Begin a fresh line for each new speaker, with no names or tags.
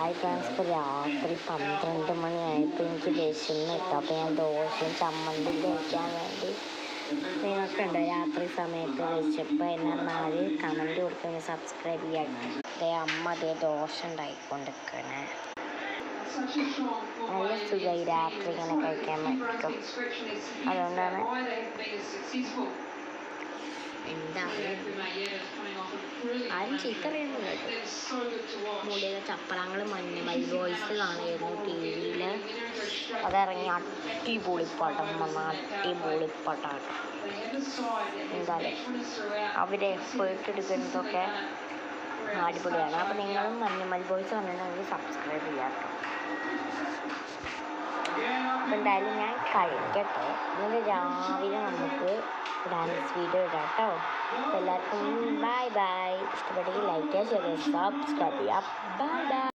Hi friends, ഇപ്പോൾ രാത്രി 12 മണിയായപ്പോൾ എനിക്ക് വിശന്ന് കിട്ടും. അപ്പോൾ ഞാൻ ദോശയും ചമ്മന്തി കഴിക്കാൻ വേണ്ടി നിങ്ങൾക്കുണ്ട് രാത്രി സമയത്ത് വിശപ്പ് എന്നാൽ കമൻറ്റ് കൊടുക്കുക, സബ്സ്ക്രൈബ് ചെയ്യാം. അമ്മ അതേ ദോശ ഉണ്ടായിക്കൊണ്ടിരിക്കണേ. നല്ല സുഖമായി രാത്രി ഇങ്ങനെ കഴിക്കാൻ പറ്റും. അതുകൊണ്ടാണ് എന്താണ് ആരും ചീത്ത പറയുന്നില്ല കേട്ടോ. മൂലിക ചപ്പളങ്ങൾ മഞ്ഞ ബോയ്സ് കാണുമായിരുന്നു ടി വിയിൽ. അതിറങ്ങി അടിപൊളിപ്പാട്ടം വന്ന അടിപൊളിപ്പാട്ടാട്ടോ. എന്തായാലും അവർ എഫേർട്ട് എടുക്കുന്നതൊക്കെ അടിപൊളിയാണ്. അപ്പോൾ നിങ്ങളും മഞ്ഞ ബോയ്സ് കണ്ടിട്ടുണ്ടെങ്കിൽ സബ്സ്ക്രൈബ് ചെയ്യാം കേട്ടോ. അപ്പോൾ എന്തായാലും ഞാൻ കഴിക്കട്ടെ. ഇന്നലെ രാവിലെ നമുക്ക് ഡാൻസ് വീഡിയോ ഇടാം കേട്ടോ. അപ്പോൾ എല്ലാവർക്കും ബൈ ബൈ. ഇഷ്ടപ്പെട്ടെങ്കിൽ ലൈക്ക് ചെയ്യുക, സബ്സ്ക്രൈബ് ചെയ്യുക. Bye bye.